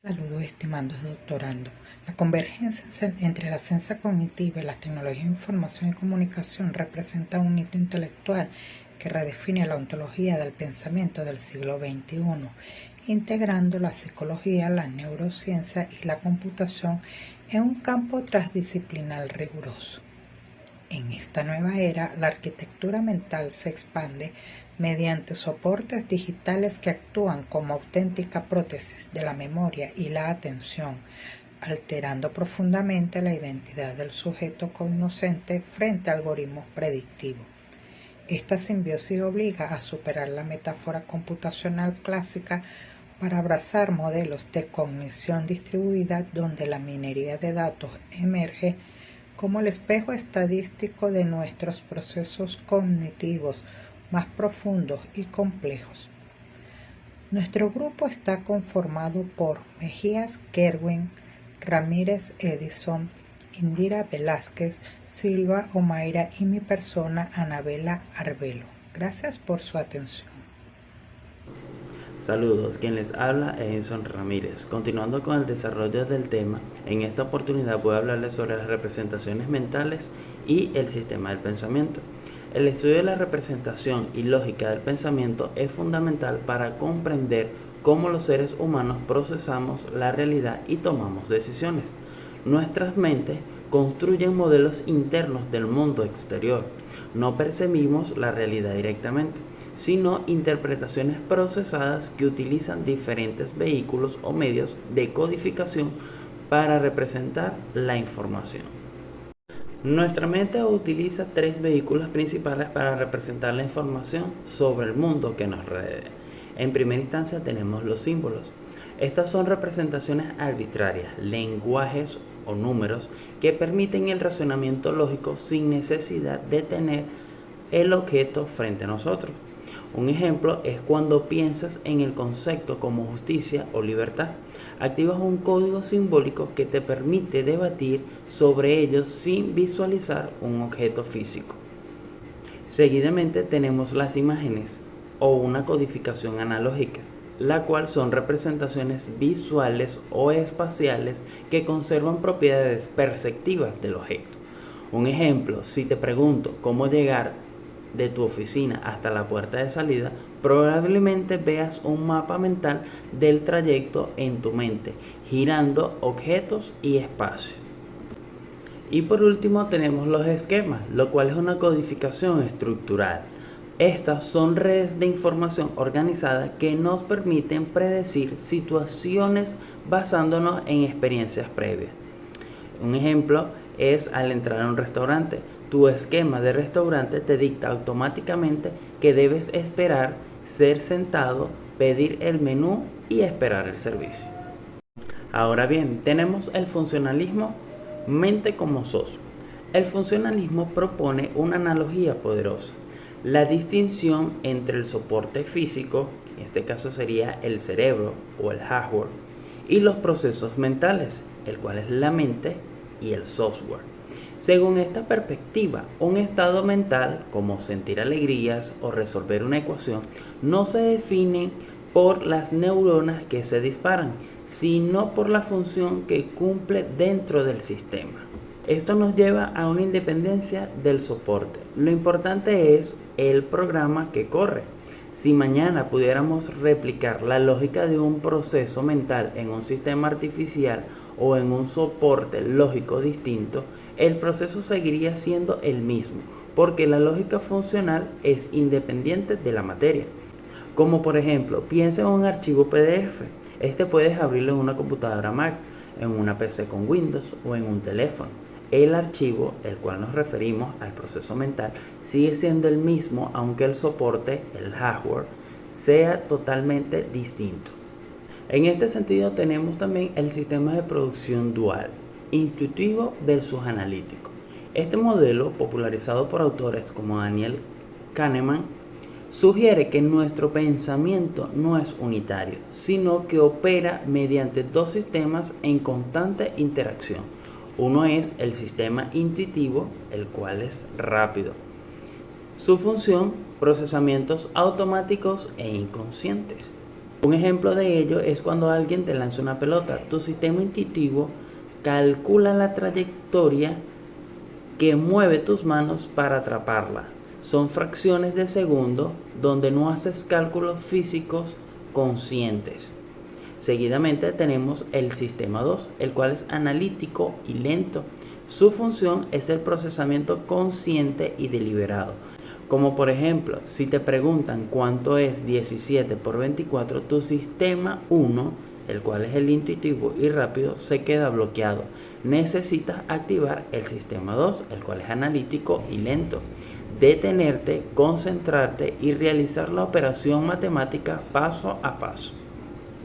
Saludos, estimados doctorandos. La convergencia entre la ciencia cognitiva y las tecnologías de información y comunicación representa un hito intelectual que redefine la ontología del pensamiento del siglo XXI, integrando la psicología, la neurociencia y la computación en un campo transdisciplinar riguroso. En esta nueva era, la arquitectura mental se expande mediante soportes digitales que actúan como auténtica prótesis de la memoria y la atención, alterando profundamente la identidad del sujeto cognoscente frente a algoritmos predictivos. Esta simbiosis obliga a superar la metáfora computacional clásica para abrazar modelos de cognición distribuida donde la minería de datos emerge como el espejo estadístico de nuestros procesos cognitivos más profundos y complejos. Nuestro grupo está conformado por Mejías Kerwin, Ramírez Edison, Indira Velázquez, Silva Omaira y mi persona, Anabela Arbelo. Gracias por su atención. Saludos, quien les habla es Edison Ramírez. Continuando con el desarrollo del tema, en esta oportunidad voy a hablarles sobre las representaciones mentales y el sistema del pensamiento. El estudio de la representación y lógica del pensamiento es fundamental para comprender cómo los seres humanos procesamos la realidad y tomamos decisiones. Nuestras mentes construyen modelos internos del mundo exterior. No percibimos la realidad directamente, sino interpretaciones procesadas que utilizan diferentes vehículos o medios de codificación para representar la información. Nuestra mente utiliza tres vehículos principales para representar la información sobre el mundo que nos rodea. En primera instancia tenemos los símbolos. Estas son representaciones arbitrarias, lenguajes o números que permiten el razonamiento lógico sin necesidad de tener el objeto frente a nosotros. Un ejemplo es cuando piensas en el concepto como justicia o libertad. Activas un código simbólico que te permite debatir sobre ellos sin visualizar un objeto físico. Seguidamente tenemos las imágenes o una codificación analógica, la cual son representaciones visuales o espaciales que conservan propiedades perceptivas del objeto. Un ejemplo, si te pregunto cómo llegar de tu oficina hasta la puerta de salida, probablemente veas un mapa mental del trayecto en tu mente, girando objetos y espacio. Y por último tenemos los esquemas, lo cual es una codificación estructural. Estas son redes de información organizada que nos permiten predecir situaciones basándonos en experiencias previas. Un ejemplo es al entrar a un restaurante. Tu esquema de restaurante te dicta automáticamente que debes esperar, ser sentado, pedir el menú y esperar el servicio. Ahora bien, tenemos el funcionalismo mente como socio. El funcionalismo propone una analogía poderosa, la distinción entre el soporte físico, en este caso sería el cerebro o el hardware, y los procesos mentales, el cual es la mente y el software. Según esta perspectiva, un estado mental, como sentir alegrías o resolver una ecuación, no se define por las neuronas que se disparan, sino por la función que cumple dentro del sistema. Esto nos lleva a una independencia del soporte. Lo importante es el programa que corre. Si mañana pudiéramos replicar la lógica de un proceso mental en un sistema artificial o en un soporte lógico distinto, el proceso seguiría siendo el mismo, porque la lógica funcional es independiente de la materia. Como por ejemplo, piensa en un archivo PDF. Este puedes abrirlo en una computadora Mac, en una PC con Windows o en un teléfono. El archivo, el cual nos referimos al proceso mental, sigue siendo el mismo, aunque el soporte, el hardware, sea totalmente distinto. En este sentido tenemos también el sistema de producción dual, intuitivo versus analítico. Este modelo, popularizado por autores como Daniel Kahneman, sugiere que nuestro pensamiento no es unitario, sino que opera mediante dos sistemas en constante interacción. Uno es el sistema intuitivo, el cual es rápido. Su función, procesamientos automáticos e inconscientes. Un ejemplo de ello es cuando alguien te lanza una pelota. Tu sistema intuitivo calcula la trayectoria que mueve tus manos para atraparla. Son fracciones de segundo donde no haces cálculos físicos conscientes. Seguidamente tenemos el sistema 2, el cual es analítico y lento. Su función es el procesamiento consciente y deliberado. Como por ejemplo, si te preguntan cuánto es 17 por 24, tu sistema 1, el cual es el intuitivo y rápido, se queda bloqueado. Necesitas activar el sistema 2, el cual es analítico y lento. Detenerte, concentrarte y realizar la operación matemática paso a paso.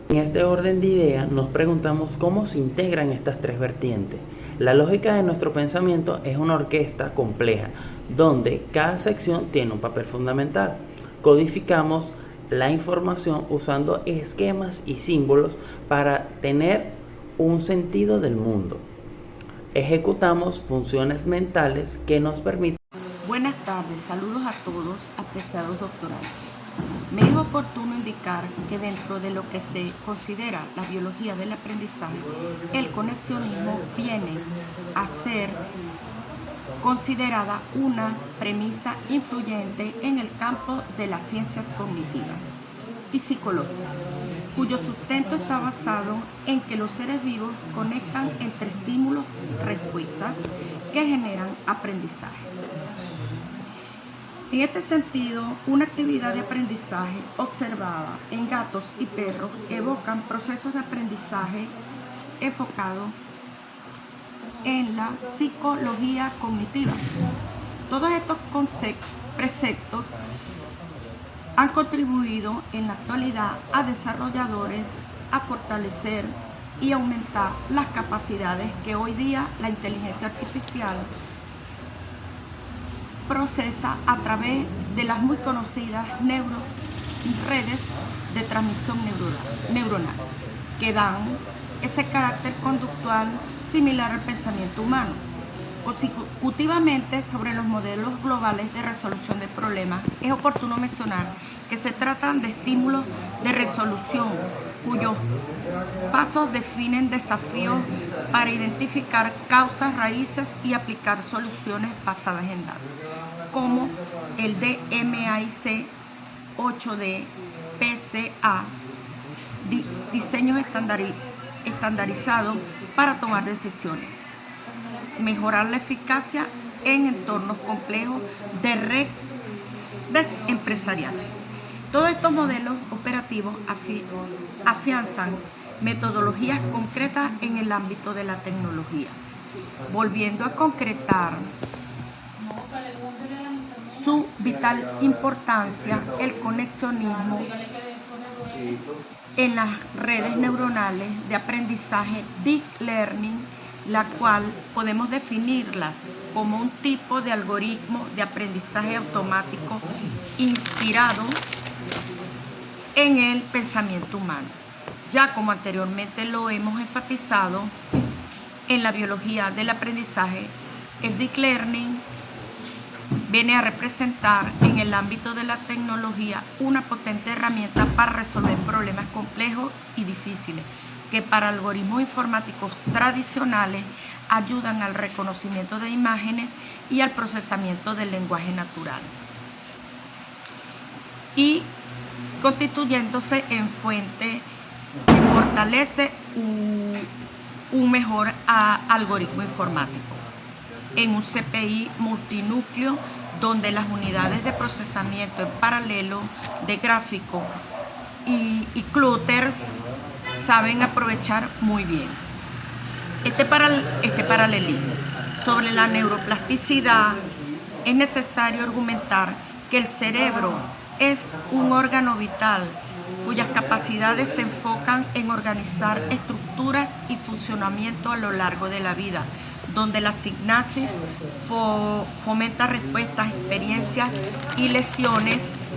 En este orden de ideas nos preguntamos cómo se integran estas tres vertientes. La lógica de nuestro pensamiento es una orquesta compleja, donde cada sección tiene un papel fundamental. Codificamos la información usando esquemas y símbolos para tener un sentido del mundo. Ejecutamos funciones mentales que nos permiten. Buenas tardes, saludos a todos, apreciados doctorantes. Me es oportuno indicar que dentro de lo que se considera la biología del aprendizaje, el conexionismo viene a ser considerada una premisa influyente en el campo de las ciencias cognitivas y psicológicas, cuyo sustento está basado en que los seres vivos conectan entre estímulos y respuestas que generan aprendizaje. En este sentido, una actividad de aprendizaje observada en gatos y perros evocan procesos de aprendizaje enfocados en la psicología cognitiva. Todos estos preceptos han contribuido en la actualidad a desarrolladores a fortalecer y aumentar las capacidades que hoy día la inteligencia artificial procesa a través de las muy conocidas redes de transmisión neuronal, que dan ese carácter conductual similar al pensamiento humano. Consecutivamente, sobre los modelos globales de resolución de problemas, es oportuno mencionar que se tratan de estímulos de resolución cuyos pasos definen desafíos para identificar causas, raíces y aplicar soluciones basadas en datos, como el DMAIC 8D PCA, diseños estandarizados para tomar decisiones, mejorar la eficacia en entornos complejos de redes empresariales. Todos estos modelos operativos afianzan metodologías concretas en el ámbito de la tecnología, volviendo a concretar su vital importancia el conexionismo en las redes neuronales de aprendizaje Deep Learning, la cual podemos definirlas como un tipo de algoritmo de aprendizaje automático inspirado en el pensamiento humano. Ya como anteriormente lo hemos enfatizado, en la biología del aprendizaje, el Deep Learning viene a representar en el ámbito de la tecnología una potente herramienta para resolver problemas complejos y difíciles que para algoritmos informáticos tradicionales ayudan al reconocimiento de imágenes y al procesamiento del lenguaje natural, y constituyéndose en fuente que fortalece un mejor algoritmo informático en un CPI multinúcleo, donde las unidades de procesamiento en paralelo de gráfico y clústeres saben aprovechar muy bien este paralelismo. Sobre la neuroplasticidad, es necesario argumentar que el cerebro es un órgano vital cuyas capacidades se enfocan en organizar estructuras y funcionamiento a lo largo de la vida, donde la sinapsis fomenta respuestas, experiencias y lesiones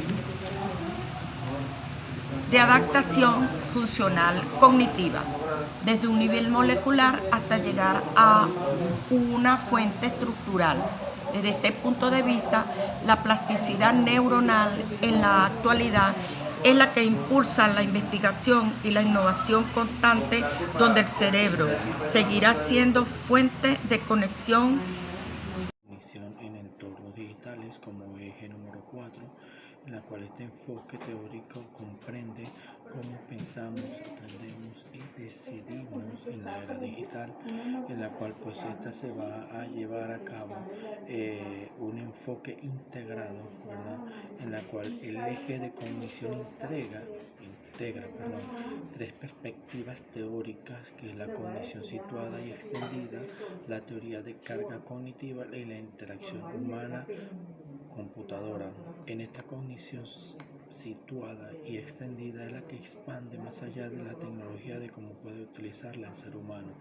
de adaptación funcional cognitiva, desde un nivel molecular hasta llegar a una fuente estructural. Desde este punto de vista, la plasticidad neuronal en la actualidad es la que impulsa la investigación y la innovación constante, donde el cerebro seguirá siendo fuente de conexión. Cognición en entornos digitales como eje número 4, en la cual este enfoque teórico comprende cómo pensamos, aprendemos y decidimos en la era digital, en la cual pues esta se va a llevar a cabo un enfoque integrado, ¿verdad? En la cual el eje de cognición integra tres perspectivas teóricas, que es la cognición situada y extendida, la teoría de carga cognitiva y la interacción humana-computadora. En esta cognición situada y extendida es la que expande más allá de la tecnología, de cómo puede utilizarla el ser humano,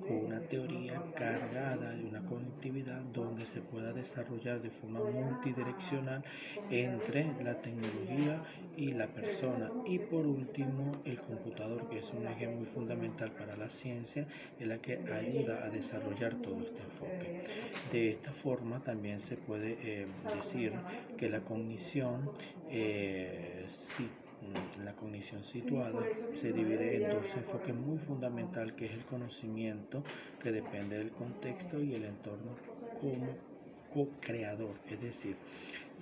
con una teoría cargada de una conectividad donde se pueda desarrollar de forma multidireccional entre la tecnología y la persona. Y por último, el computador, que es un eje muy fundamental para la ciencia, es la que ayuda a desarrollar todo este enfoque. De esta forma también se puede decir que la cognición situada se divide en dos enfoques muy fundamentales, que es el conocimiento, que depende del contexto, y el entorno como co-creador, es decir,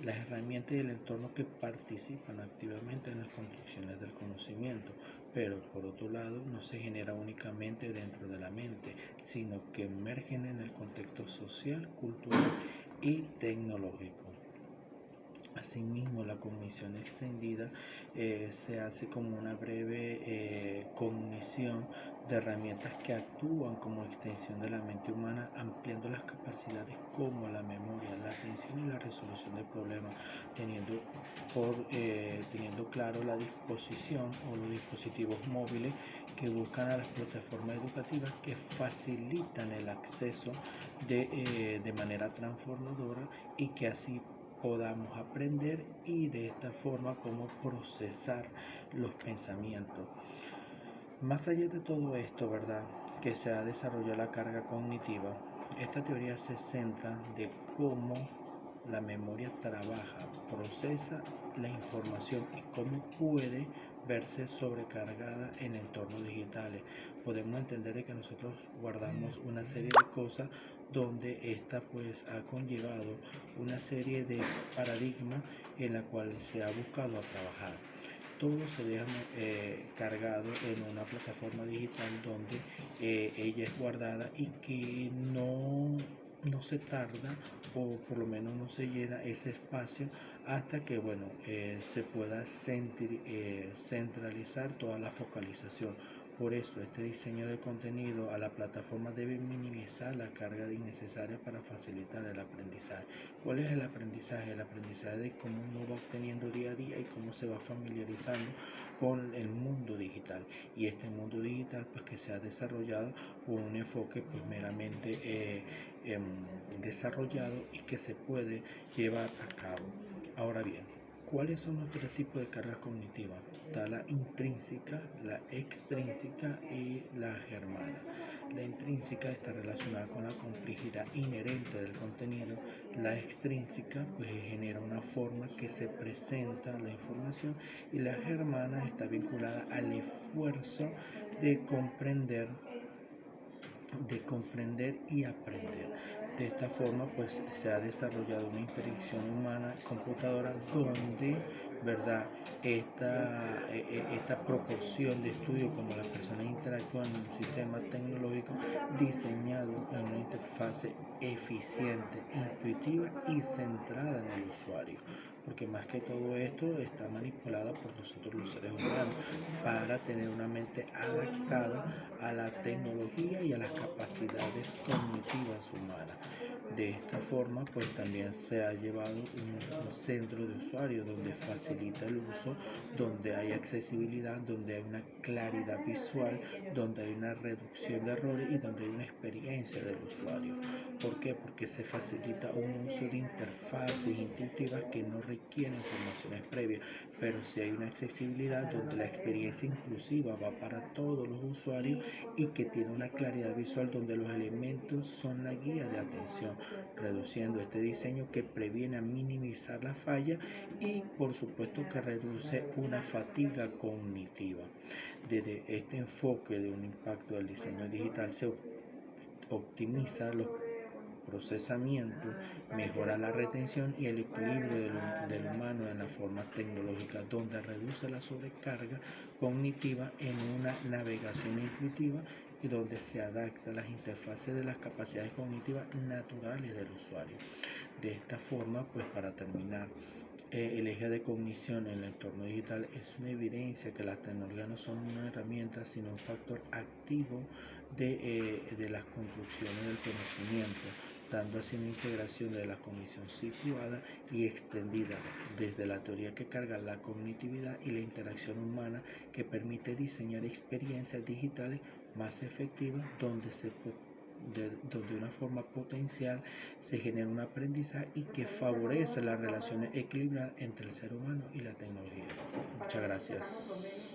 las herramientas y el entorno que participan activamente en las construcciones del conocimiento, pero por otro lado no se genera únicamente dentro de la mente, sino que emergen en el contexto social, cultural y tecnológico. Asimismo, la cognición extendida se hace como una breve cognición de herramientas que actúan como extensión de la mente humana, ampliando las capacidades como la memoria, la atención y la resolución de problemas, teniendo claro la disposición o los dispositivos móviles que buscan a las plataformas educativas, que facilitan el acceso de manera transformadora, y que así podamos aprender y de esta forma cómo procesar los pensamientos. Más allá de todo esto, ¿verdad?, que se ha desarrollado la carga cognitiva, esta teoría se centra de cómo la memoria trabaja, procesa la información y cómo puede verse sobrecargada en entornos digitales. Podemos entender que nosotros guardamos una serie de cosas donde esta pues ha conllevado una serie de paradigmas en la cual se ha buscado a trabajar. Todo se deja cargado en una plataforma digital donde ella es guardada y que no se tarda, o por lo menos no se llena ese espacio hasta que se pueda centralizar toda la focalización. Por eso este diseño de contenido a la plataforma debe minimizar la carga innecesaria para facilitar el aprendizaje. ¿Cuál es el aprendizaje? El aprendizaje de cómo uno va obteniendo día a día y cómo se va familiarizando con el mundo digital. Y este mundo digital pues que se ha desarrollado con un enfoque pues meramente desarrollado y que se puede llevar a cabo. Ahora bien, ¿cuáles son los tres tipos de cargas cognitivas? Está la intrínseca, la extrínseca y la germana. La intrínseca está relacionada con la complejidad inherente del contenido. La extrínseca pues genera una forma que se presenta la información, y la germana está vinculada al esfuerzo de comprender y aprender. De esta forma pues se ha desarrollado una interacción humana computadora donde, ¿verdad?, esta proporción de estudio, como las personas interactúan en un sistema tecnológico diseñado en una interfase eficiente, intuitiva y centrada en el usuario, porque más que todo esto está manipulada por nosotros los seres humanos para tener una mente adaptada a la tecnología y a las capacidades cognitivas humanas. De esta forma pues también se ha llevado un centro de usuario donde facilita el uso, donde hay accesibilidad, donde hay una claridad visual, donde hay una reducción de errores y donde hay una experiencia del usuario. ¿Por qué? Porque se facilita un uso de interfaces intuitivas que no requieren informaciones previas. pero sí hay una accesibilidad donde la experiencia inclusiva va para todos los usuarios y que tiene una claridad visual donde los elementos son la guía de atención, reduciendo este diseño que previene a minimizar la falla y por supuesto que reduce una fatiga cognitiva. Desde este enfoque de un impacto del diseño digital se optimiza los procesamiento, mejora la retención y el equilibrio del humano en la forma tecnológica, donde reduce la sobrecarga cognitiva en una navegación intuitiva y donde se adapta las interfaces de las capacidades cognitivas naturales del usuario. De esta forma, pues para terminar, el eje de cognición en el entorno digital es una evidencia que las tecnologías no son una herramienta, sino un factor activo de las construcciones del conocimiento, dando así una integración de la cognición situada y extendida desde la teoría que carga la cognitividad y la interacción humana que permite diseñar experiencias digitales más efectivas donde de una forma potencial se genera un aprendizaje y que favorece las relaciones equilibradas entre el ser humano y la tecnología. Muchas gracias.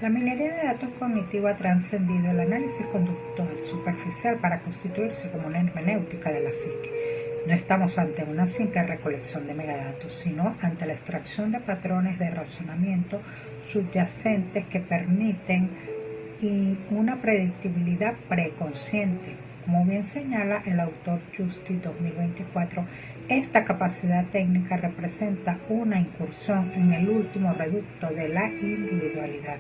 La minería de datos cognitiva ha trascendido el análisis conductual superficial para constituirse como una hermenéutica de la psique. No estamos ante una simple recolección de megadatos, sino ante la extracción de patrones de razonamiento subyacentes que permiten una predictibilidad preconsciente. Como bien señala el autor Justi 2024, esta capacidad técnica representa una incursión en el último reducto de la individualidad,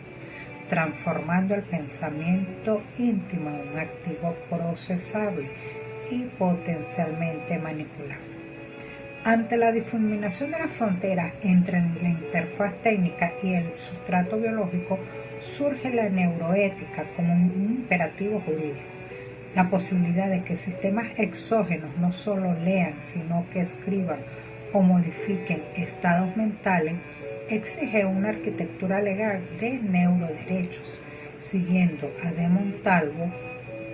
transformando el pensamiento íntimo en un activo procesable y potencialmente manipulable. Ante la difuminación de la frontera entre la interfaz técnica y el sustrato biológico, surge la neuroética como un imperativo jurídico. La posibilidad de que sistemas exógenos no solo lean, sino que escriban o modifiquen estados mentales exige una arquitectura legal de neuroderechos. Siguiendo a Damon Talbot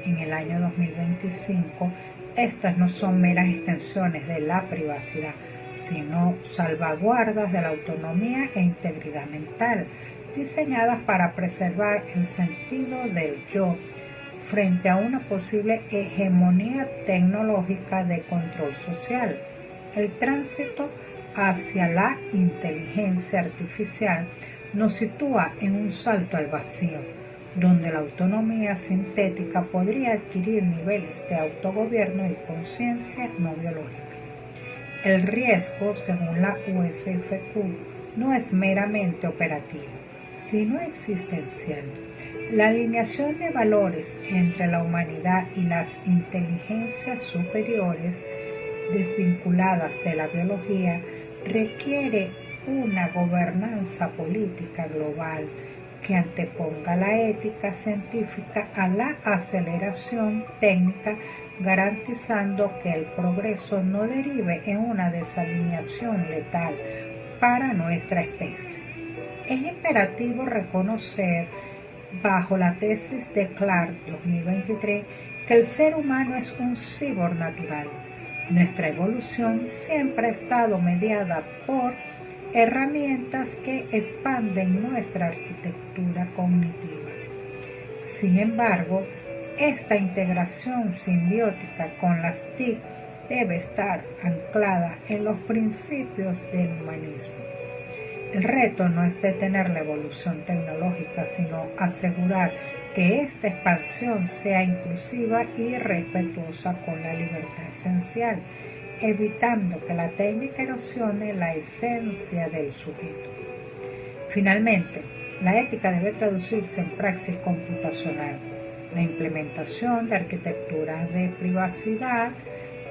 en el año 2025, estas no son meras extensiones de la privacidad, sino salvaguardas de la autonomía e integridad mental, diseñadas para preservar el sentido del yo frente a una posible hegemonía tecnológica de control social. El tránsito hacia la inteligencia artificial nos sitúa en un salto al vacío, donde la autonomía sintética podría adquirir niveles de autogobierno y conciencia no biológica. El riesgo, según la USFQ, no es meramente operativo, sino existencial. La alineación de valores entre la humanidad y las inteligencias superiores, desvinculadas de la biología, requiere una gobernanza política global que anteponga la ética científica a la aceleración técnica, garantizando que el progreso no derive en una desalineación letal para nuestra especie. Es imperativo reconocer, bajo la tesis de Clark 2023, que el ser humano es un cyborg natural. Nuestra evolución siempre ha estado mediada por herramientas que expanden nuestra arquitectura cognitiva. Sin embargo, esta integración simbiótica con las TIC debe estar anclada en los principios del humanismo. El reto no es detener la evolución tecnológica, sino asegurar que esta expansión sea inclusiva y respetuosa con la libertad esencial, evitando que la técnica erosione la esencia del sujeto. Finalmente, la ética debe traducirse en praxis computacional, la implementación de arquitecturas de privacidad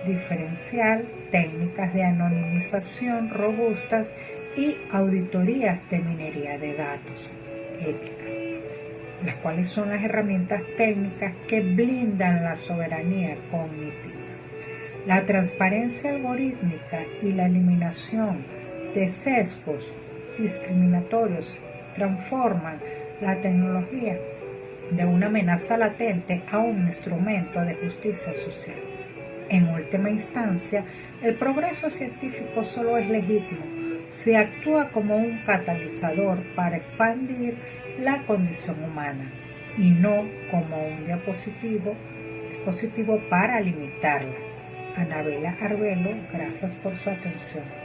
diferencial, técnicas de anonimización robustas y auditorías de minería de datos éticas, las cuales son las herramientas técnicas que blindan la soberanía cognitiva. La transparencia algorítmica y la eliminación de sesgos discriminatorios transforman la tecnología de una amenaza latente a un instrumento de justicia social. En última instancia, el progreso científico solo es legítimo se actúa como un catalizador para expandir la condición humana y no como un dispositivo para limitarla. Anabela Arbelo, gracias por su atención.